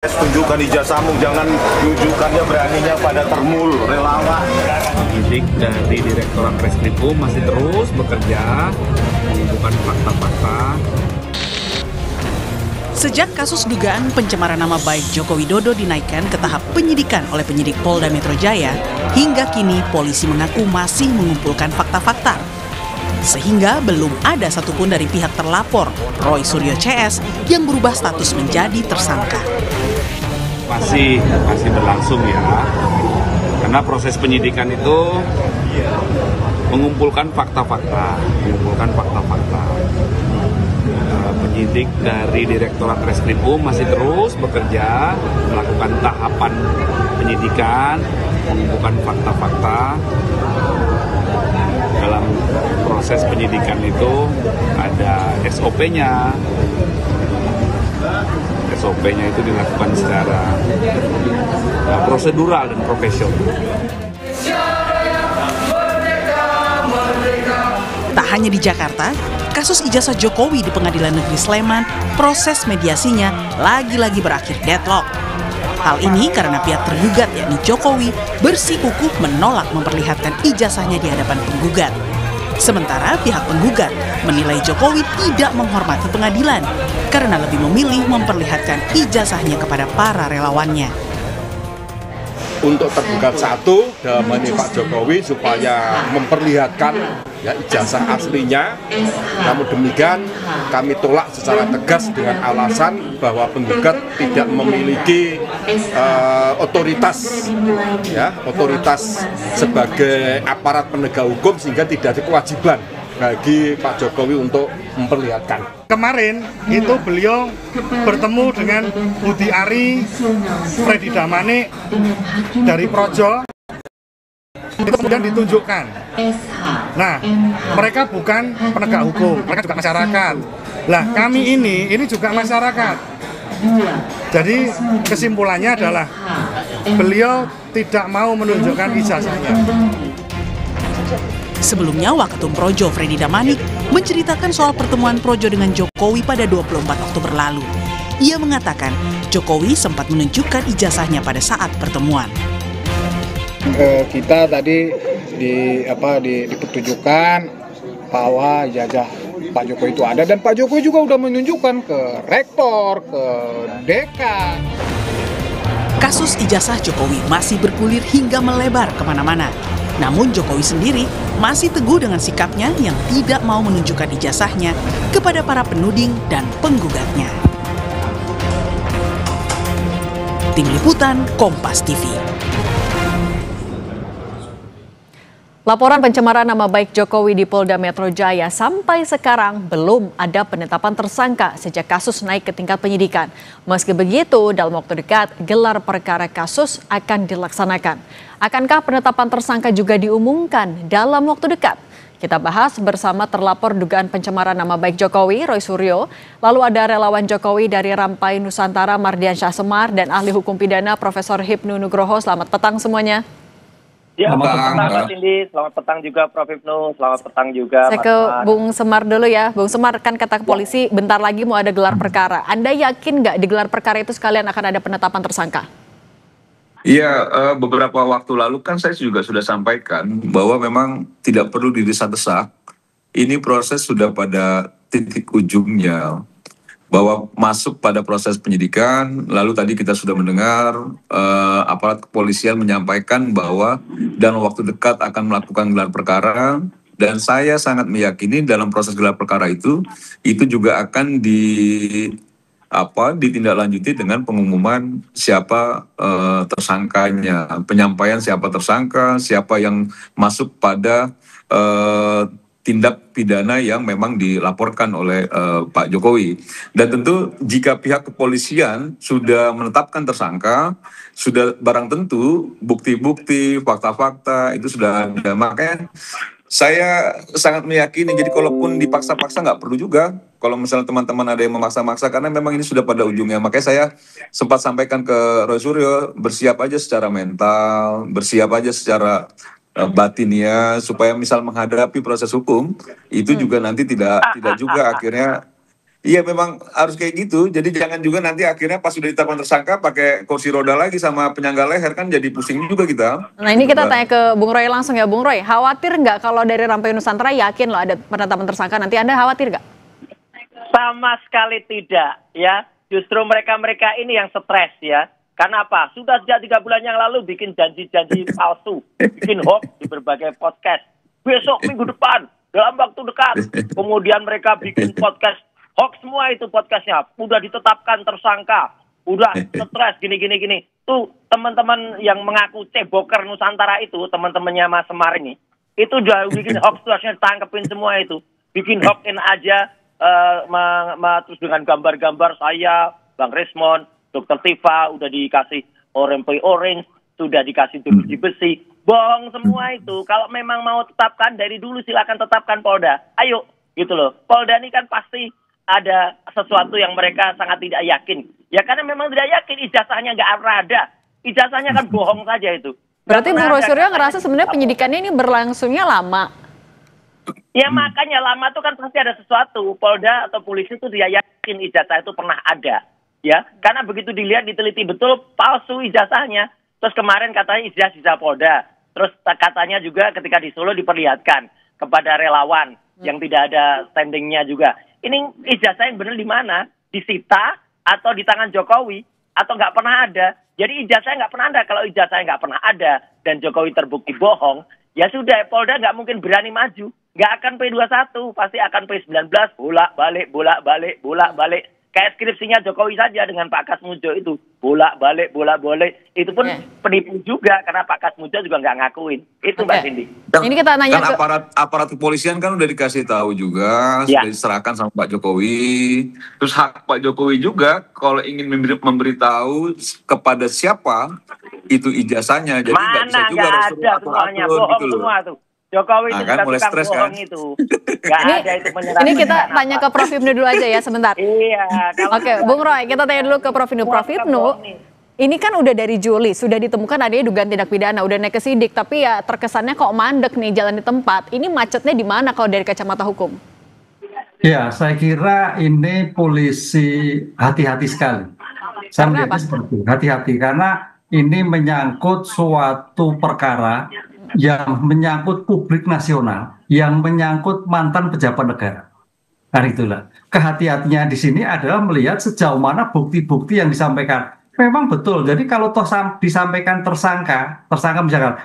Tunjukkan ijazahmu, jangan tunjukkannya beraninya pada termul, relawan. Penyidik dari Direktorat Reskrimum masih terus bekerja mengumpulkan fakta-fakta. Sejak kasus dugaan pencemaran nama baik Joko Widodo dinaikkan ke tahap penyidikan oleh penyidik Polda Metro Jaya, hingga kini polisi mengaku masih mengumpulkan fakta-fakta. Sehingga belum ada satupun dari pihak terlapor, Roy Suryo CS, yang berubah status menjadi tersangka. Masih berlangsung ya, karena proses penyidikan itu mengumpulkan fakta-fakta. Penyidik dari Direktorat Reskrimum masih terus bekerja melakukan tahapan penyidikan, mengumpulkan fakta-fakta. Dalam proses penyidikan itu ada SOP-nya. SOP-nya itu dilakukan secara prosedural dan profesional. Tak hanya di Jakarta, kasus ijazah Jokowi di Pengadilan Negeri Sleman, proses mediasinya lagi-lagi berakhir deadlock. Hal ini karena pihak tergugat yakni Jokowi bersikukuh menolak memperlihatkan ijazahnya di hadapan penggugat. Sementara pihak penggugat menilai Jokowi tidak menghormati pengadilan karena lebih memilih memperlihatkan ijazahnya kepada para relawannya. Untuk tergugat satu dalam hal ini Pak Jokowi supaya memperlihatkan ya ijazah aslinya. Namun demikian kami tolak secara tegas dengan alasan bahwa penggugat tidak memiliki otoritas sebagai aparat penegak hukum sehingga tidak ada kewajiban bagi Pak Jokowi untuk memperlihatkan. Kemarin itu beliau bertemu dengan Budi Ari, Freddy Damanik dari Projo, itu kemudian ditunjukkan. Nah, mereka bukan penegak hukum, mereka juga masyarakat. Lah, kami ini juga masyarakat. Jadi kesimpulannya adalah beliau tidak mau menunjukkan ijazahnya. Sebelumnya, Waketum Projo Freddy Damanik menceritakan soal pertemuan Projo dengan Jokowi pada 24 Oktober lalu. Ia mengatakan Jokowi sempat menunjukkan ijazahnya pada saat pertemuan. Kita tadi dipertunjukkan bahwa ijazah Pak Jokowi itu ada, dan Pak Jokowi juga udah menunjukkan ke rektor, ke dekan. Kasus ijazah Jokowi masih bergulir hingga melebar kemana-mana. Namun Jokowi sendiri masih teguh dengan sikapnya yang tidak mau menunjukkan ijazahnya kepada para penuding dan penggugatnya. Tim Liputan Kompas TV. Laporan pencemaran nama baik Jokowi di Polda Metro Jaya sampai sekarang belum ada penetapan tersangka sejak kasus naik ke tingkat penyidikan. Meski begitu, dalam waktu dekat gelar perkara kasus akan dilaksanakan. Akankah penetapan tersangka juga diumumkan dalam waktu dekat? Kita bahas bersama terlapor dugaan pencemaran nama baik Jokowi, Roy Suryo. Lalu ada relawan Jokowi dari Rampai Nusantara, Mardiansyah Semar, dan ahli hukum pidana Profesor Hipnu Nugroho. Selamat petang semuanya. Ya, selamat petang Mbak Cindy, selamat petang juga Prof. Hipnu, selamat petang juga Saya ke Bung Semar dulu ya. Bung Semar, kan kata polisi bentar lagi mau ada gelar perkara. Anda yakin nggak di gelar perkara itu sekalian akan ada penetapan tersangka? Iya, beberapa waktu lalu kan saya juga sudah sampaikan bahwa memang tidak perlu didesa-desak. Ini proses sudah pada titik ujungnya. Bahwa masuk pada proses penyidikan, lalu tadi kita sudah mendengar aparat kepolisian menyampaikan bahwa dalam waktu dekat akan melakukan gelar perkara, dan saya sangat meyakini dalam proses gelar perkara itu juga akan ditindaklanjuti dengan pengumuman siapa tersangkanya, penyampaian siapa tersangka, siapa yang masuk pada tindak pidana yang memang dilaporkan oleh Pak Jokowi. Dan tentu jika pihak kepolisian sudah menetapkan tersangka, sudah barang tentu bukti-bukti, fakta-fakta itu sudah ada. Makanya saya sangat meyakini, jadi kalaupun dipaksa-paksa nggak perlu juga. Kalau misalnya teman-teman ada yang memaksa-maksa, karena memang ini sudah pada ujungnya. Makanya saya sempat sampaikan ke Roy Suryo, bersiap aja secara mental, bersiap aja secara batinnya, supaya misal menghadapi proses hukum itu juga nanti tidak juga akhirnya Iya memang harus kayak gitu. Jadi jangan juga nanti akhirnya pas sudah ditetapkan tersangka pakai kursi roda lagi sama penyangga leher, kan jadi pusing juga kita. Nah ini kita tanya ke Bung Roy langsung ya. Bung Roy, khawatir nggak kalau dari Rampai Nusantara yakin loh ada penetapan tersangka, nanti Anda khawatir nggak? Sama sekali tidak, ya. Justru mereka-mereka ini yang stres, ya. Karena apa? Sudah sejak 3 bulan yang lalu bikin janji-janji palsu, bikin hoax di berbagai podcast. Besok minggu depan, dalam waktu dekat. Kemudian mereka bikin podcast hoax semua itu podcastnya. Udah ditetapkan tersangka, udah stres gini. Tuh teman-teman yang mengaku ceboker Nusantara itu, teman-temannya Mas Semar ini, itu udah bikin hoax tuh harusnya ditangkepin semua itu. Bikin hoaxin aja, terus dengan gambar-gambar saya, Bang Resmond, Dr. Tifa, udah dikasih orange, sudah dikasih jeruji besi. Bohong semua itu. Kalau memang mau tetapkan, dari dulu silakan tetapkan Polda. Ayo, gitu loh. Polda ini kan pasti ada sesuatu yang mereka sangat tidak yakin. Ya karena memang tidak yakin, ijazahnya nggak ada. Ijazahnya kan bohong saja itu. Berarti Bung Roy Suryo ngerasa sebenarnya penyidikannya ini berlangsungnya lama. Ya makanya lama tuh kan pasti ada sesuatu. Polda atau polisi itu dia yakin ijazah itu pernah ada. Ya, karena begitu dilihat, diteliti betul, palsu ijazahnya. Terus kemarin katanya ijazah Polda. Terus katanya juga ketika di Solo diperlihatkan kepada relawan yang tidak ada standingnya juga. Ini ijazah yang benar di mana? Disita atau di tangan Jokowi atau nggak pernah ada? Jadi ijazahnya nggak pernah ada. Kalau ijazahnya nggak pernah ada dan Jokowi terbukti bohong, ya sudah, Polda nggak mungkin berani maju. Nggak akan P21, pasti akan P19, bolak-balik. Kayak skripsinya Jokowi saja dengan Pak Kasmujo itu, bolak-balik. Itu pun penipu juga, karena Pak Kasmujo juga nggak ngakuin. Itu Mbak Cindy. Ini kita nanya kan aparat kepolisian kan udah dikasih tahu juga, sudah diserahkan sama Pak Jokowi. Terus hak Pak Jokowi juga kalau ingin memberitahu kepada siapa itu ijazahnya. Jadi nggak bisa juga harus semuanya bohong gitu semua tuh. Jokowi itu kan mulai stres bohong kan? Itu. Gak ada itu menyerang. Ini kita tanya ke Prof Hipnu dulu aja ya sebentar. Iya. Oke, Bung Roy, kita tanya dulu ke Prof Hipnu. Prof Hipnu, ini kan udah dari Juli, sudah ditemukan adanya dugaan tindak pidana, udah naik ke sidik, tapi ya terkesannya kok mandek nih jalan di tempat. Ini macetnya di mana kalau dari kacamata hukum? Ya, saya kira ini polisi hati-hati sekali. Saya melihatnya seperti itu, hati-hati karena ini menyangkut suatu perkara yang menyangkut publik nasional, yang menyangkut mantan pejabat negara. Nah itulah, kehati-hatinya di sini adalah melihat sejauh mana bukti-bukti yang disampaikan. Memang betul, jadi kalau toh disampaikan tersangka misalkan,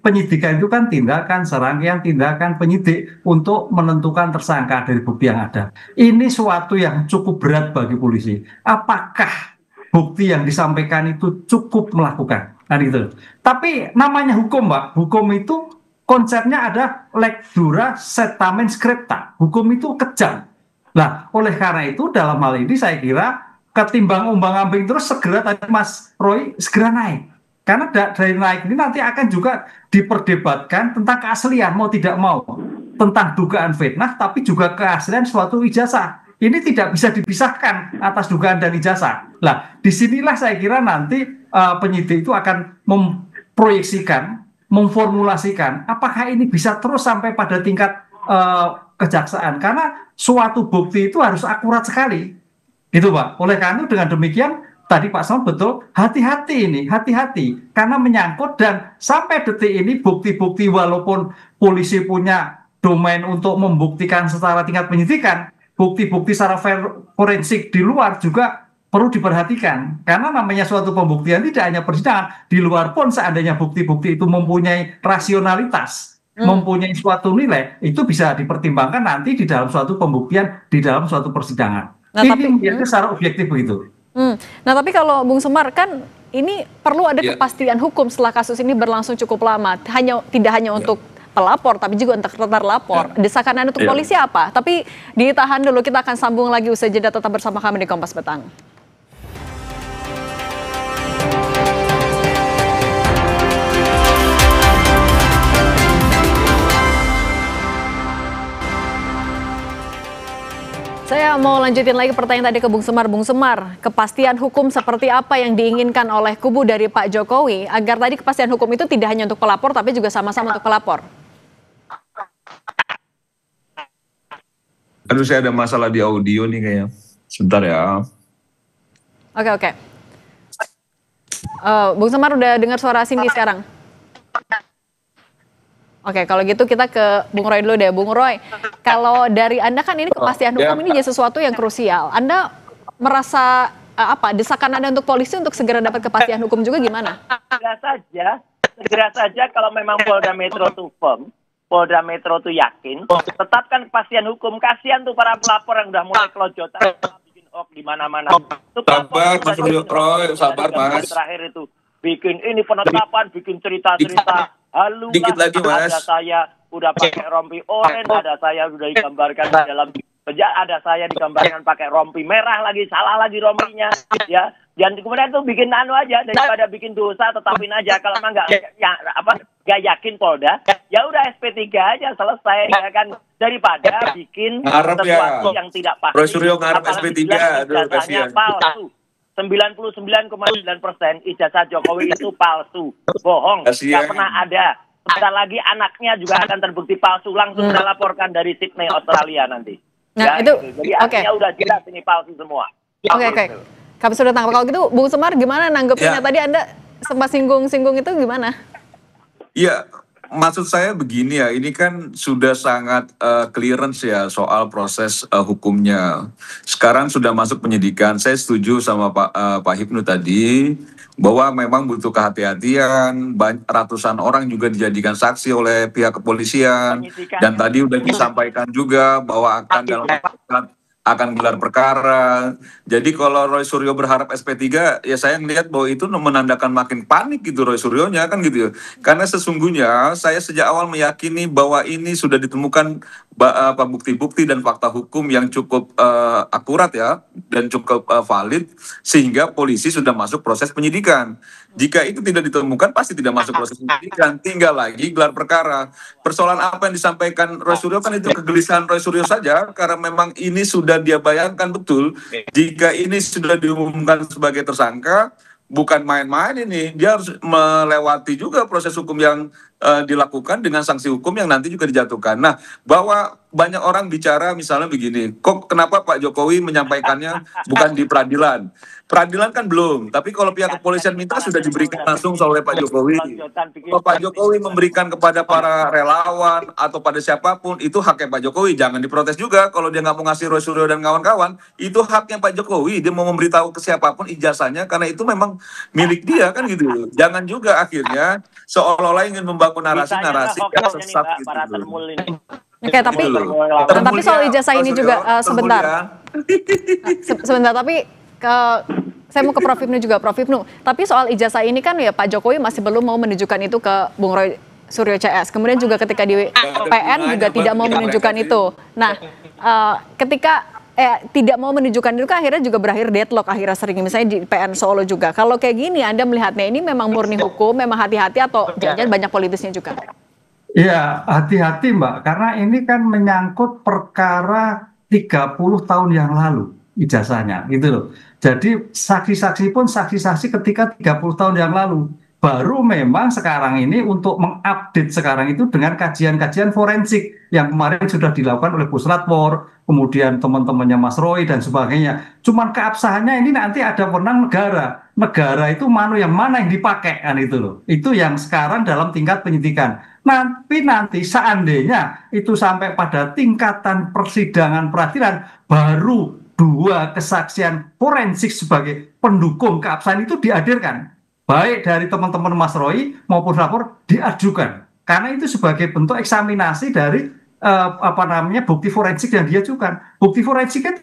penyidikan itu kan tindakan serangkaian tindakan penyidik untuk menentukan tersangka dari bukti yang ada. Ini suatu yang cukup berat bagi polisi. Apakah bukti yang disampaikan itu cukup melakukan? Nah gitu. Tapi namanya hukum, Mbak. Hukum itu konsepnya ada lex dura setamen scripta. Hukum itu kejam. Nah, oleh karena itu dalam hal ini saya kira ketimbang umbang-ambing terus segera tadi Mas Roy segera naik. Karena dari naik ini nanti akan juga diperdebatkan tentang keaslian mau tidak mau. Tentang dugaan fitnah tapi juga keaslian suatu ijazah. Ini tidak bisa dipisahkan atas dugaan dan ijazah. Nah, disinilah saya kira nanti penyidik itu akan memproyeksikan, memformulasikan apakah ini bisa terus sampai pada tingkat kejaksaan. Karena suatu bukti itu harus akurat sekali. Gitu Pak. Oleh karena itu dengan demikian, tadi Pak Sam betul, hati-hati ini, hati-hati. Karena menyangkut dan sampai detik ini bukti-bukti walaupun polisi punya domain untuk membuktikan secara tingkat penyidikan, bukti-bukti secara forensik di luar juga perlu diperhatikan. Karena namanya suatu pembuktian tidak hanya persidangan, di luar pun seandainya bukti-bukti itu mempunyai rasionalitas, mempunyai suatu nilai, itu bisa dipertimbangkan nanti di dalam suatu pembuktian, di dalam suatu persidangan. Nah, ini menjadi secara objektif begitu. Nah tapi kalau Bung Semar kan ini perlu ada kepastian hukum setelah kasus ini berlangsung cukup lama. Tidak hanya untuk pelapor tapi juga untuk terlapor. Desakan Anda untuk polisi apa? Tapi ditahan dulu, kita akan sambung lagi usai jeda, tetap bersama kami di Kompas Petang. Saya mau lanjutin lagi pertanyaan tadi ke Bung Semar. Bung Semar, kepastian hukum seperti apa yang diinginkan oleh kubu dari Pak Jokowi agar tadi kepastian hukum itu tidak hanya untuk pelapor tapi juga sama-sama untuk pelapor? Aduh, saya ada masalah di audio nih kayaknya. Sebentar ya. Oke. Bung Semar udah dengar suara Cindy sekarang? Oke, kalau gitu kita ke Bung Roy dulu deh. Bung Roy, kalau dari Anda kan ini kepastian hukum ini jadi sesuatu yang krusial. Anda merasa desakan Anda untuk polisi untuk segera dapat kepastian hukum juga gimana? Segera saja kalau memang Polda Metro itu firm, Polda Metro itu yakin, tetapkan kepastian hukum. Kasihan tuh para pelapor yang udah mulai kelojotan, bikin hoax di mana-mana. Sabar, Mas Roy, sabar, Mas. Terakhir itu bikin ini penetapan, bikin cerita-cerita halu. Dikit lagi, Mas. Ada saya udah pakai rompi oranye, ada saya udah digambarkan di dalam penjara, ada saya digambarkan pakai rompi merah lagi, salah lagi rompinya, ya. Dan kemudian itu bikin aja daripada bikin dosa, tetapin aja. Kalau emang nggak yakin Polda, ya udah SP3 aja selesai, ya kan, daripada bikin sesuatu yang tidak pasti. Roy Suryo ngarep SP3, aduh kasihan. Palsu. 99,9% ijazah Jokowi itu palsu, bohong, nggak pernah ada. Sebentar lagi anaknya juga akan terbukti palsu, langsung kita laporkan dari Sydney, Australia nanti. Nah, ya, itu jadi artinya udah jelas ini palsu semua. Oke. Kami sudah tangkap. Kalau gitu, Bung Semar gimana nanggepinnya? Tadi Anda sempat singgung-singgung itu gimana? Iya, maksud saya begini ya, ini kan sudah sangat clearance ya soal proses hukumnya. Sekarang sudah masuk penyidikan. Saya setuju sama Pak Hipnu tadi bahwa memang butuh kehati-hatian. Ratusan orang juga dijadikan saksi oleh pihak kepolisian. Dan tadi udah disampaikan juga bahwa akan dalam akan gelar perkara. Jadi kalau Roy Suryo berharap SP3, ya saya melihat bahwa itu menandakan makin panik gitu Roy Suryonya kan gitu ya. Karena sesungguhnya saya sejak awal meyakini bahwa ini sudah ditemukan bukti-bukti dan fakta hukum yang cukup akurat ya dan cukup valid sehingga polisi sudah masuk proses penyidikan. Jika itu tidak ditemukan pasti tidak masuk proses penyidikan, tinggal lagi gelar perkara. Persoalan apa yang disampaikan Roy Suryo kan itu kegelisahan Roy Suryo saja karena memang ini sudah dia bayangkan betul jika ini sudah diumumkan sebagai tersangka bukan main-main ini, dia harus melewati juga proses hukum yang dilakukan dengan sanksi hukum yang nanti juga dijatuhkan. Nah, bahwa banyak orang bicara misalnya begini, kok kenapa Pak Jokowi menyampaikannya bukan di peradilan? Peradilan kan belum, tapi kalau pihak kepolisian minta sudah diberikan langsung oleh Pak Jokowi. Kalau Pak Jokowi memberikan kepada para relawan atau pada siapapun, itu haknya Pak Jokowi. Jangan diprotes juga kalau dia nggak mau ngasih Roy Suryo dan kawan-kawan, itu haknya Pak Jokowi. Dia mau memberitahu ke siapapun ijazahnya, karena itu memang milik dia kan gitu. Jangan juga akhirnya seolah-olah ingin membangun narasi-narasi yang sesat gitu. Oke, tapi soal ijazah ini juga sebentar. Sebentar, tapi saya mau ke Prof. Hipnu juga, Prof. Hipnu. Tapi soal ijazah ini kan ya Pak Jokowi masih belum mau menunjukkan itu ke Bung Roy Suryo CS. Kemudian juga ketika di PN juga tidak mau menunjukkan itu. Nah, ketika tidak mau menunjukkan itu kan akhirnya juga berakhir deadlock akhirnya sering misalnya di PN Solo juga. Kalau kayak gini Anda melihatnya ini memang murni hukum, memang hati-hati atau jangan banyak politisnya juga? Iya, hati-hati Mbak, karena ini kan menyangkut perkara 30 tahun yang lalu ijazahnya gitu loh. Jadi saksi-saksi pun saksi-saksi ketika 30 tahun yang lalu. Baru memang sekarang ini untuk mengupdate sekarang itu dengan kajian-kajian forensik yang kemarin sudah dilakukan oleh Puslatfor, kemudian teman-temannya Mas Roy dan sebagainya. Cuman keabsahannya ini nanti ada wewenang negara. Negara itu yang mana yang dipakai kan itu loh. Itu yang sekarang dalam tingkat penyidikan. Nanti seandainya itu sampai pada tingkatan persidangan peradilan, baru 2 kesaksian forensik sebagai pendukung keabsahan itu dihadirkan, baik dari teman-teman Mas Roy maupun lapor diajukan, karena itu sebagai bentuk eksaminasi dari bukti forensik yang diajukan. Bukti forensik itu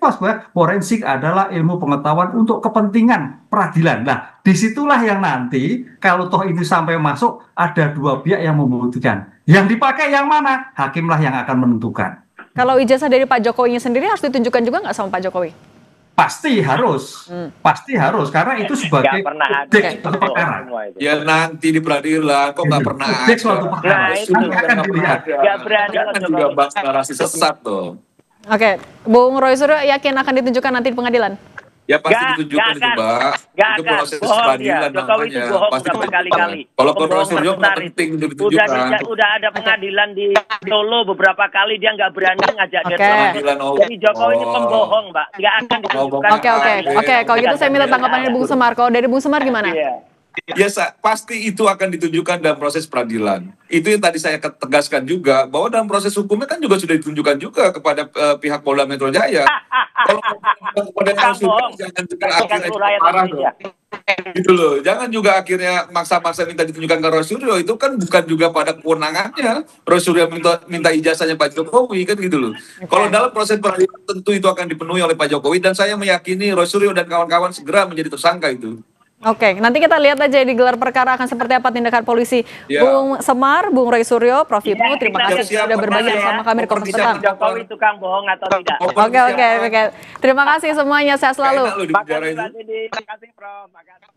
forensik adalah ilmu pengetahuan untuk kepentingan peradilan. Nah, disitulah yang nanti kalau toh ini sampai masuk ada 2 pihak yang membuktikan. Yang dipakai yang mana? Hakimlah yang akan menentukan. Kalau ijazah dari Pak Jokowi sendiri harus ditunjukkan juga nggak sama Pak Jokowi? Pasti harus, karena itu sebagai indeks suatu perkara. Ya nanti di peradilan kok nggak pernah indeks suatu perkara. Nanti akan dilihat. Nggak berani kan juga bahas narasi sesat tuh. Oke, Bung Roy Suryo yakin akan ditunjukkan nanti di pengadilan? Ya pasti Nggak ditunjukkan itu, akan. Mbak. Nggak Itu akan. proses Bohong dia. peradilan Jokowi itu namanya. bohong Pasti udah berkali-kali. Kalau Pembohong Roy Suryo nggak terbesar penting untuk Udah ditunjukkan. udah ada pengadilan di Solo beberapa kali dia nggak berani ngajak Oke. deadlock. Pengadilan, oh. Jadi Jokowi ini pembohong, Mbak. Nggak akan ditunjukkan. Oke. Kalau gitu saya minta tanggapannya Bung Semar. Kalau dari Bung Semar gimana? Iya. Ya, pasti itu akan ditunjukkan dalam proses peradilan. Itu yang tadi saya tegaskan juga, bahwa dalam proses hukumnya kan juga sudah ditunjukkan juga kepada pihak Polda Metro Jaya. Kalau kepada kasus jangan juga akhirnya marah dong. Gitu loh. Jangan juga akhirnya maksa-maksa minta ditunjukkan ke Roy Suryo, itu kan bukan juga pada kewenangannya. Roy Suryo minta ijazahnya Pak Jokowi kan gitu loh. Kalau dalam proses peradilan tentu itu akan dipenuhi oleh Pak Jokowi, dan saya meyakini Roy Suryo dan kawan-kawan segera menjadi tersangka itu. Oke, nanti kita lihat aja di gelar perkara akan seperti apa tindakan polisi. Ya. Bung Semar, Bung Roy Suryo, Prof. Hipnu, terima kasih siap, sudah berbagi siap. bersama kami di Kompas Petang. Jokowi tukang bohong atau tidak? Oke. Terima kasih semuanya, sehat selalu. Enak loh di penjara itu. Terima kasih, Prof. Makasih.